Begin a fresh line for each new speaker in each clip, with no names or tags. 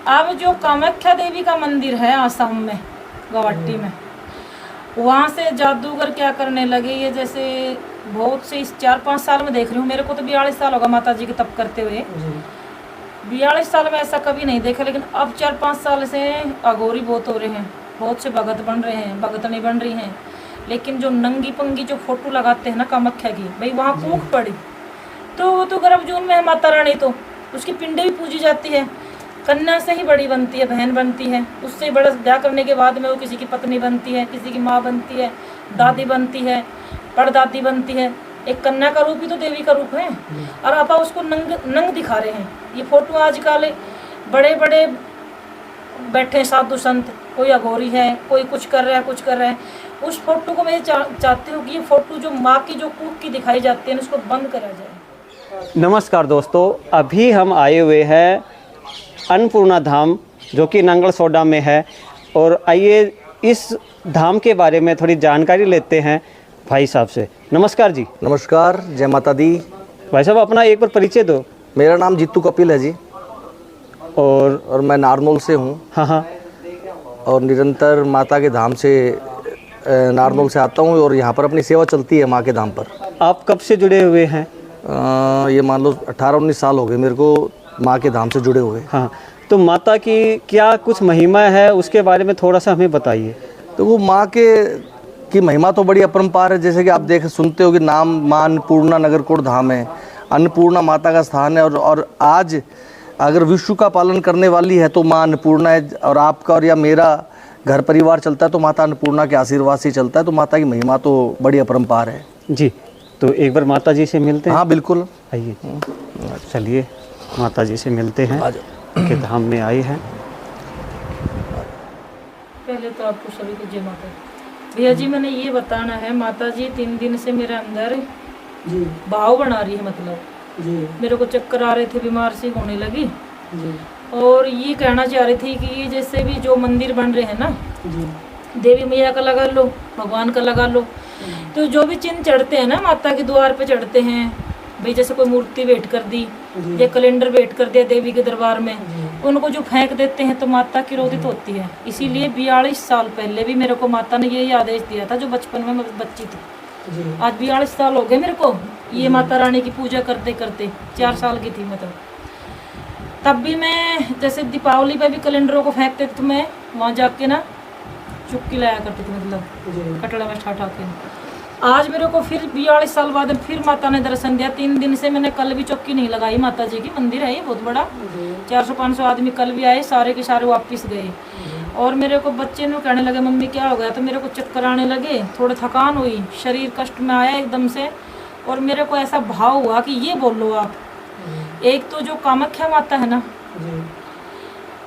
अब जो कामाख्या देवी का मंदिर है आसाम में, गुवाहाटी में, वहाँ से जादूगर क्या करने लगे ये, जैसे बहुत से इस 4-5 साल में देख रही हूँ, मेरे को तो 42 साल होगा माता जी के तप करते हुए। 42 साल में ऐसा कभी नहीं देखा, लेकिन अब 4-5 साल से अघोरी बहुत हो रहे हैं, बहुत से भगत बन रहे हैं, भगतनी बन रही हैं। लेकिन जो नंगी पंगी जो फोटो लगाते हैं ना कामाख्या की, भाई वहाँ कूख पड़ी तो वो तो गर्भ जून में है माता रानी, तो उसकी पिंडे भी पूजी जाती है। कन्या से ही बड़ी बनती है, बहन बनती है, उससे बड़ा ब्याह करने के बाद में वो किसी की पत्नी बनती है, किसी की माँ बनती है, दादी बनती है, परदादी बनती है। एक कन्या का रूप ही तो देवी का रूप है। और आप उसको नंग दिखा रहे हैं। ये फोटो आजकल बड़े बड़े बैठे साधु संत, कोई अघोरी है, कोई कुछ कर रहा है, कुछ कर रहा है। उस फोटो को मैं चाहती हूँ कि ये फोटो जो माँ की जो कूख की दिखाई जाती है उसको बंद करा जाए।
नमस्कार दोस्तों, अभी हम आए हुए हैं अन्नपूर्णा धाम जो कि नंगल सोडा में है। और आइए इस धाम के बारे में थोड़ी जानकारी लेते हैं भाई साहब से। नमस्कार जी।
नमस्कार, जय माता दी।
भाई साहब अपना एक बार परिचय दो।
मेरा नाम जीतू कपिल है जी, और मैं नारनौल से हूँ।
हाँ।
और निरंतर माता के धाम से नारनौल से आता हूँ और यहाँ पर अपनी सेवा चलती है माँ के धाम पर।
आप कब से जुड़े हुए हैं?
ये मान लो 18-19 साल हो गए मेरे को माँ के धाम से जुड़े हुए।
हाँ, तो माता की क्या कुछ महिमा है, उसके बारे में थोड़ा सा हमें बताइए।
तो वो माँ की महिमा तो बड़ी अपरंपार है। जैसे कि आप सुनते हो कि नाम माँ अन्नपूर्णा नगरकोट धाम है, अन्नपूर्णा माता का स्थान है। और आज अगर विश्व का पालन करने वाली है तो माँ अन्नपूर्णा है। और आपका और या मेरा घर परिवार चलता है तो माता अन्नपूर्णा के आशीर्वाद से चलता है। तो माता की महिमा तो बड़ी अपरंपार है
जी। तो एक बार माता जी से मिलते हैं।
हाँ बिल्कुल,
आइए चलिए माता जी से मिलते हैं के धाम में आए हैं।
पहले तो आपको सभी को जय माता दी। भैया जी मैंने ये बताना है, माता जी 3 दिन से मेरे अंदर भाव बना रही है। मतलब मेरे को चक्कर आ रहे थे, बीमार सी होने लगी। और ये कहना चाह रही थी कि जैसे भी जो मंदिर बन रहे हैं ना, देवी मैया का लगा लो, भगवान का लगा लो, तो जो भी चिन्ह चढ़ते हैं ना माता के द्वार पे चढ़ते हैं, भाई जैसे कोई मूर्ति भेंट कर दी या कैलेंडर भेंट कर दिया देवी के दरबार में, उनको जो फेंक देते हैं तो माता क्रोधित होती है। इसीलिए 42 साल पहले भी मेरे को माता ने यही आदेश दिया था, जो बचपन में मैं बच्ची थी। आज 42 साल हो गए मेरे को ये माता रानी की पूजा करते करते। 4 साल की थी मैं तब भी मैं जैसे दीपावली पे भी कैलेंडरों को फेंकते थे, तो मैं वहाँ जाके ना चुटकी लाया करती थी, मतलब कटड़ा में ठा के। आज मेरे को फिर 42 साल बाद फिर माता ने दर्शन दिया। 3 दिन से मैंने कल भी चौकी नहीं लगाई। माता जी की मंदिर है ये बहुत बड़ा, 400-500 आदमी कल भी आए, सारे के सारे वापस गए। और मेरे को बच्चे ने कहने लगे मम्मी क्या हो गया, तो मेरे को चक्कर आने लगे, थोड़ा थकान हुई, शरीर कष्ट में आया एकदम से। और मेरे को ऐसा भाव हुआ कि ये बोलो आप, एक तो जो कामाख्या माता है ना,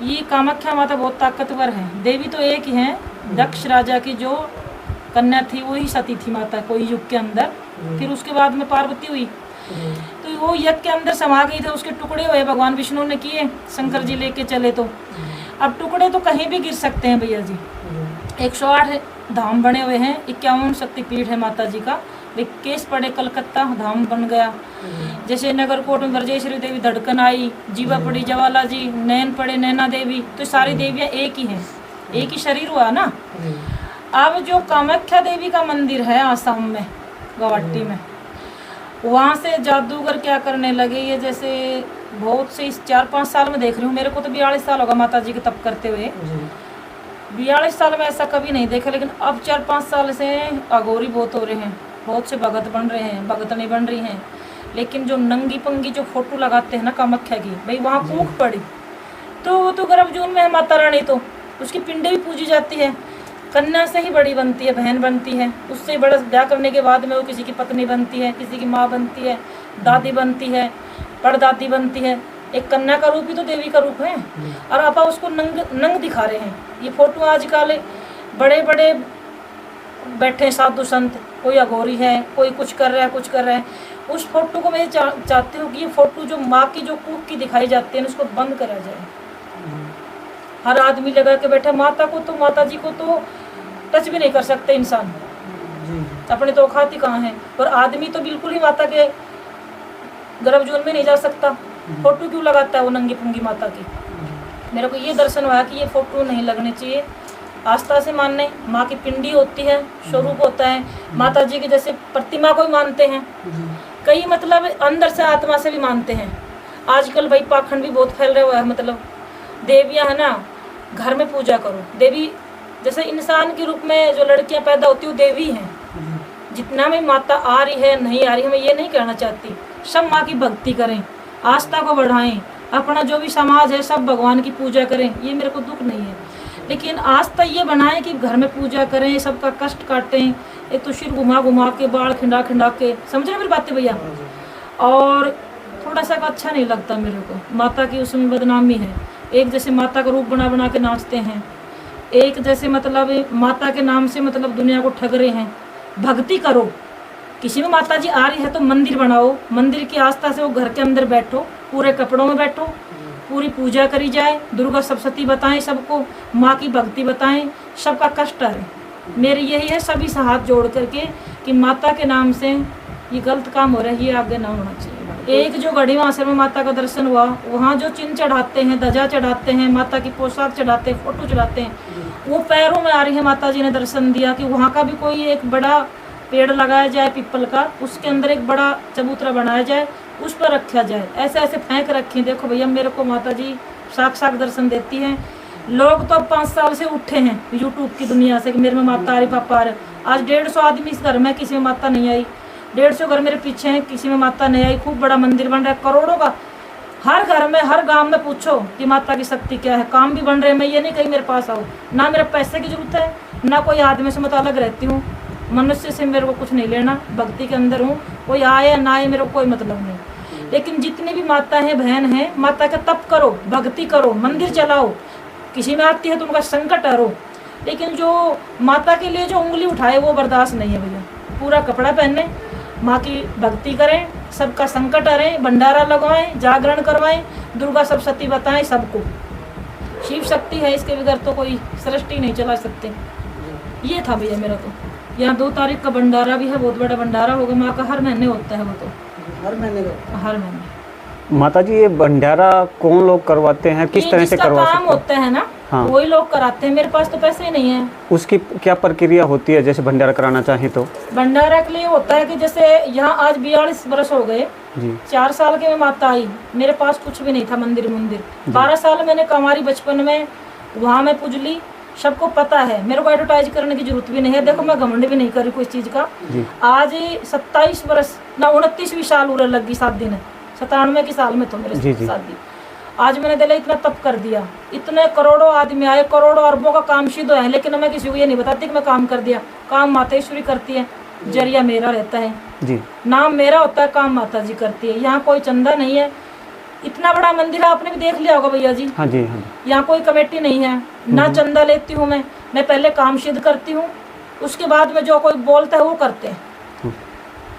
ये कामाख्या माता बहुत ताकतवर है। देवी तो एक ही है, दक्ष राजा की जो कन्या थी वही सती थी माता कोई युग के अंदर। फिर उसके बाद में पार्वती हुई, तो वो यज्ञ के अंदर समा गई थी। उसके टुकड़े हुए भगवान विष्णु ने किए, शंकर जी लेके चले। तो अब टुकड़े तो कहीं भी गिर सकते हैं भैया जी। 108 धाम बने हुए हैं, 51 शक्तिपीठ है माता जी का। केस पड़े कलकत्ता धाम बन गया, जैसे नगरकोट में ब्रजेश्वरी देवी, धड़कन आई, जीवा पड़ी ज्वाला जी, नैन पड़े नैना देवी। तो सारी देवियाँ एक ही हैं, एक ही शरीर हुआ ना। अब जो कामाख्या देवी का मंदिर है आसाम में, गुवाहाटी में, वहाँ से जादूगर क्या करने लगे ये, जैसे बहुत से इस 4-5 साल में देख रही हूँ, मेरे को तो 42 साल होगा माता जी के तप करते हुए। 42 साल में ऐसा कभी नहीं देखा, लेकिन अब 4-5 साल से अघोरी बहुत हो रहे हैं, बहुत से भगत बन रहे हैं, भगतनी बन रही हैं। लेकिन जो नंगी पंगी जो फोटो लगाते हैं ना कामाख्या की, भाई वहाँ कूख पड़ी तो वो तो गर्भ जून में है माता रानी, तो उसकी पिंडे भी पूजी जाती है। कन्या से ही बड़ी बनती है, बहन बनती है, उससे बड़ा ब्याह करने के बाद में वो किसी की पत्नी बनती है, किसी की माँ बनती है, दादी बनती है, परदादी बनती है। एक कन्या का रूप ही तो देवी का रूप है। और आप उसको नंग दिखा रहे हैं। ये फोटो आजकल बड़े बड़े बैठे साधु संत, कोई अघोरी है, कोई कुछ कर रहा है, कुछ कर रहा है। उस फोटो को मैं चाहती हूँ कि ये फोटो जो माँ की जो कूख की दिखाई जाती है उसको बंद करा जाए। हर आदमी लगा के बैठा माता को, तो माता जी को तो टच भी नहीं कर सकते इंसान, अपने तो औकात ही कहाँ है। और आदमी तो बिल्कुल ही माता के गर्भ जोन में नहीं जा सकता। फोटो क्यों लगाता है वो नंगी पुंगी माता की? मेरे को ये दर्शन हुआ कि ये फोटो नहीं लगने चाहिए। आस्था से मानने, माँ की पिंडी होती है, स्वरूप होता है, माता जी की जैसे प्रतिमा को भी मानते हैं, कई मतलब अंदर से आत्मा से भी मानते हैं। आजकल भाई पाखंड भी बहुत फैल रहा है, मतलब देवियाँ है ना, घर में पूजा करो। देवी जैसे इंसान के रूप में जो लड़कियां पैदा होती है वो देवी हैं। जितना भी माता आ रही है नहीं आ रही है, मैं ये नहीं कहना चाहती, सब माँ की भक्ति करें, आस्था को बढ़ाएं, अपना जो भी समाज है सब भगवान की पूजा करें, ये मेरे को दुख नहीं है। लेकिन आस्था ये बनाएं कि घर में पूजा करें, सबका कष्ट काटें। एक तो सिर घुमा घुमा के, बाल खिंडा खिंडा के, समझ रहे मेरी बातें भैया। और थोड़ा सा अच्छा नहीं लगता मेरे को, माता की उसमें बदनामी है। एक जैसे माता का रूप बना बना के नाचते हैं, एक जैसे मतलब माता के नाम से मतलब दुनिया को ठग रहे हैं। भक्ति करो, किसी में माता जी आ रही है तो मंदिर बनाओ, मंदिर की आस्था से वो घर के अंदर बैठो, पूरे कपड़ों में बैठो, पूरी पूजा करी जाए, दुर्गा सप्तशती बताएं सबको, माँ की भक्ति बताएं, सबका कष्ट है। मेरी यही है सभी से हाथ जोड़ करके कि माता के नाम से ये गलत काम हो रहा है, ये आगे ना होना चाहिए। एक जो गढ़ी आश्रम में माता का दर्शन हुआ, वहाँ जो चिन्ह चढ़ाते हैं, ध्वजा चढ़ाते हैं, माता की पोशाक चढ़ाते हैं, फोटो चढ़ाते हैं, वो पैरों में आ रही है। माता जी ने दर्शन दिया कि वहाँ का भी कोई एक बड़ा पेड़ लगाया जाए पीपल का, उसके अंदर एक बड़ा चबूतरा बनाया जाए, उस पर रखा जाए। ऐसे ऐसे फेंक रखे, देखो भैया मेरे को माता जी साक्षात दर्शन देती हैं। लोग तो अब 5 साल से उठे हैं यूट्यूब की दुनिया से कि मेरे में माता आ रही, पापा आ रहे। आज 150 आदमी इस घर में, किसी में माता नहीं आई। 150 घर मेरे पीछे हैं, किसी में माता नहीं आई। खूब बड़ा मंदिर बन रहा है, करोड़ों का। हर घर में, हर गांव में पूछो कि माता की शक्ति क्या है। काम भी बन रहे हैं। मैं ये नहीं कहीं मेरे पास आओ, ना मेरे पैसे की जरूरत है, ना कोई आदमी से मैं तो अलग रहती हूँ। मनुष्य से मेरे को कुछ नहीं लेना, भक्ति के अंदर हूँ। कोई आए या ना आए मेरे को कोई मतलब नहीं। लेकिन जितनी भी माता हैं, बहन हैं, माता का तप करो, भक्ति करो, मंदिर चलाओ। किसी में आती है तो उनका संकट हरो, लेकिन जो माता के लिए जो उंगली उठाए वो बर्दाश्त नहीं है भैया। पूरा कपड़ा पहने, माँ की भक्ति करें, सबका संकट हरें, भंडारा लगवाएं, जागरण करवाएं, दुर्गा सप्तशती बताएं सबको। शिव शक्ति है, इसके बगैर तो कोई सृष्टि नहीं चला सकते। ये था भैया मेरा। तो यहाँ 2 तारीख का भंडारा भी है, बहुत बड़ा भंडारा होगा। माँ का हर महीने होता है वो, तो हर महीने।
माता जी ये भंडारा कौन लोग करवाते हैं, किस तरह से करवा
काम होता है ना,
हाँ,
वही लोग कराते हैं। मेरे पास तो पैसे ही नहीं है।
उसकी क्या प्रक्रिया होती है, जैसे भंडारा कराना चाहे तो?
भंडारा के लिए होता है कि जैसे यहाँ आज 42 वर्ष हो गए जी। 4 साल के में माता आई, मेरे पास कुछ भी नहीं था, मंदिर 12 साल मैंने कमारी बचपन में, वहाँ मैं पूजली। सबको पता है, मेरे को एडवर्टाइज करने की जरूरत भी नहीं है। देखो मैं घमंड भी नहीं करी कोई चीज का। आज 27 वर्ष ना 29वीं साल उड़े लगी, 7 दिन है, 97 की साल में तो मेरे शादी। आज मैंने दिल इतना तप कर दिया, इतने करोड़ों आदमी आए, करोड़ों अरबों का काम सिद्ध है। लेकिन मैं किसी को ये नहीं बताती कि मैं काम कर दिया। काम मातेश्वरी करती है, जरिया मेरा रहता है जी, नाम मेरा होता है, काम माता जी करती है। यहाँ कोई चंदा नहीं है। इतना बड़ा मंदिर आपने भी देख लिया होगा भैया जी। हाँ जी, हाँ। यहाँ कोई कमेटी नहीं है, ना चंदा लेती हूँ मैं पहले काम सिद्ध करती हूँ, उसके बाद में जो कोई बोलता है वो करते हैं।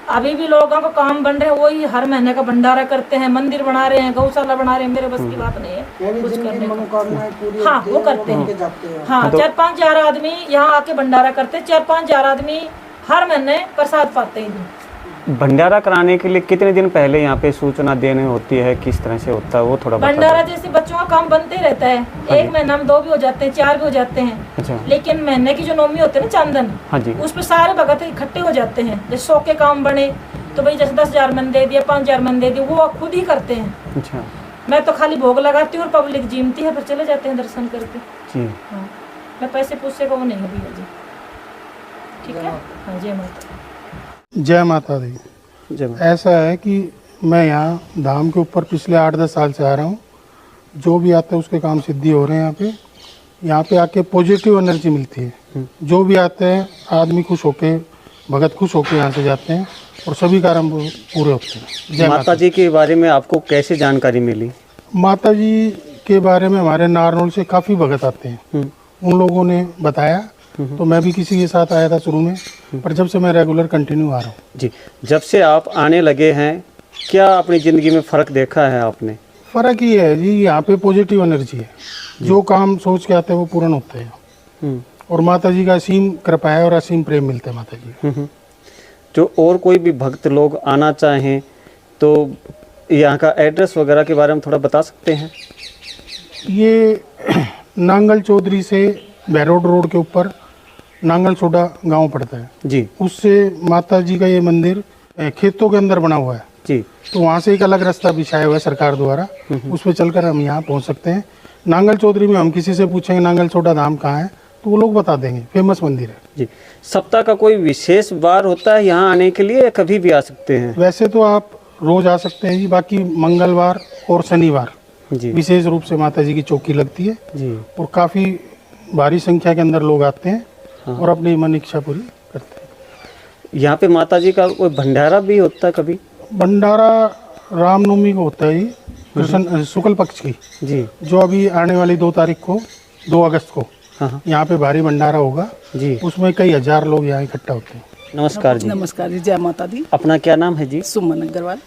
अभी भी लोगों का काम बन रहे हैं, वही हर महीने का भंडारा करते हैं, मंदिर बना रहे हैं, गौशाला बना रहे हैं। मेरे बस की बात नहीं है कुछ करने का। हाँ वो करते हैं। हाँ 4-5 हजार आदमी यहाँ आके भंडारा करते हैं। 4-5 हजार आदमी हर महीने प्रसाद पाते हैं।
भंडारा कराने के लिए कितने दिन पहले यहाँ पे सूचना देनी होती है, किस तरह से होता है वो थोड़ा बता।
भंडारा जैसे बच्चों का काम बनते रहता है, एक महीना में 2 भी हो जाते हैं, 4 भी हो जाते हैं। अच्छा। लेकिन महीने की जो नौमी होती है ना, चांदन, हाँ जी, उस पर सारे भगत इकट्ठे हो जाते हैं। जैसे 100 के काम बने तो भाई जैसे 10,000 मन दे दिया, 5,000 मन दे दिया, वो खुद ही करते हैं। अच्छा। मैं तो खाली भोग लगाती हूँ और पब्लिक जीमती है, फिर चले जाते हैं दर्शन करके जी। हाँ मैं पैसे पूछे का वो नहीं है भैया जी। ठीक है। हाँ जय माता,
जय माता दी। ऐसा है कि मैं यहाँ धाम के ऊपर पिछले 8-10 साल से आ रहा हूँ। जो भी आता है उसके काम सिद्धि हो रहे हैं। यहाँ पे आके पॉजिटिव एनर्जी मिलती है। जो भी आते हैं आदमी खुश होके, भगत खुश होके यहाँ से जाते हैं और सभी कार्य पूरे होते हैं। जय
माता जी के बारे में आपको कैसे जानकारी मिली?
माता जी के बारे में हमारे नारनौल से काफ़ी भगत आते हैं, उन लोगों ने बताया। तो मैं भी किसी के साथ आया था शुरू में, पर जब से मैं रेगुलर कंटिन्यू आ रहा हूँ
जी। जब से आप आने लगे हैं, क्या अपनी ज़िंदगी में फ़र्क देखा है आपने?
फ़र्क ही है जी, यहाँ पे पॉजिटिव एनर्जी है। जो काम सोच के आते हैं वो पूर्ण होते हैं और माता जी का असीम कृपा है और असीम प्रेम मिलता है माता जी।
जो और कोई भी भक्त लोग आना चाहें तो यहाँ का एड्रेस वगैरह के बारे में थोड़ा बता सकते हैं?
ये नांगल चौधरी से बैरोड रोड के ऊपर नांगल सोडा गांव पड़ता है
जी
उससे माता जी का ये मंदिर खेतों के अंदर बना हुआ है
जी।
तो वहाँ से एक अलग रास्ता बिछाया हुआ है सरकार द्वारा, उस पर चलकर हम यहाँ पहुँच सकते हैं। नांगल चौधरी में हम किसी से पूछेंगे नांगल सोडा धाम कहाँ है तो वो लोग बता देंगे, फेमस मंदिर है
जी। सप्ताह का कोई विशेष बार होता है यहाँ आने के लिए या कभी भी आ सकते हैं?
वैसे तो आप रोज आ सकते हैं जी, बाकी मंगलवार और शनिवार
जी
विशेष रूप से माता जी की चौकी लगती है
जी।
और काफ़ी भारी संख्या के अंदर लोग आते हैं और अपनी मन इच्छा पूरी करते हैं।
यहाँ पे माता जी का कोई भंडारा भी होता है कभी?
भंडारा रामनवमी को होता है, कृष्ण शुक्ल पक्ष की
जी
जो अभी आने वाली 2 तारीख को 2 अगस्त को
हाँ
यहाँ पे भारी भंडारा होगा
जी।
उसमें कई हजार लोग यहाँ इकट्ठा होते हैं।
नमस्कार जी।
नमस्कार जी, जय माता दी।
अपना क्या नाम है जी?
सुमन अग्रवाल।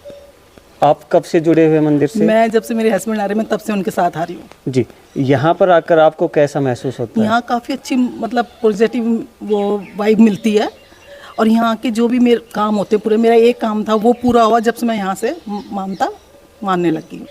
आप कब से जुड़े हुए मंदिर से?
मैं जब से मेरे हस्बैंड आ रहे हैं मैं तब से उनके साथ आ रही हूँ।
जी। यहाँ पर आकर आपको कैसा महसूस होता है?
यहाँ काफ़ी अच्छी मतलब पॉजिटिव वो वाइब मिलती है और यहाँ के जो भी मेरे काम होते हैं पूरे, मेरा एक काम था वो पूरा हुआ जब से मैं यहाँ से मानता मानने लगी।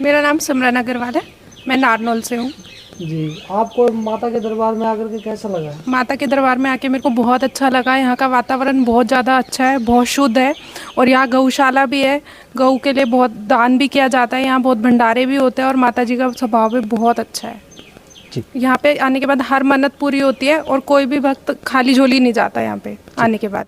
मेरा नाम सिमरन अग्रवाल है, मैं नारनौल से हूँ।
जी, आपको माता के दरबार में आकर के कैसा लगा?
माता के दरबार में आके मेरे को बहुत अच्छा लगा। यहाँ का वातावरण बहुत ज़्यादा अच्छा है, बहुत शुद्ध है और यहाँ गौशाला भी है, गऊ के लिए बहुत दान भी किया जाता है, यहाँ बहुत भंडारे भी होते हैं और माता जी का स्वभाव भी बहुत अच्छा है
जी।
यहाँ पे आने के बाद हर मन्नत पूरी होती है और कोई भी भक्त खाली झोली नहीं जाता यहाँ पे आने के बाद।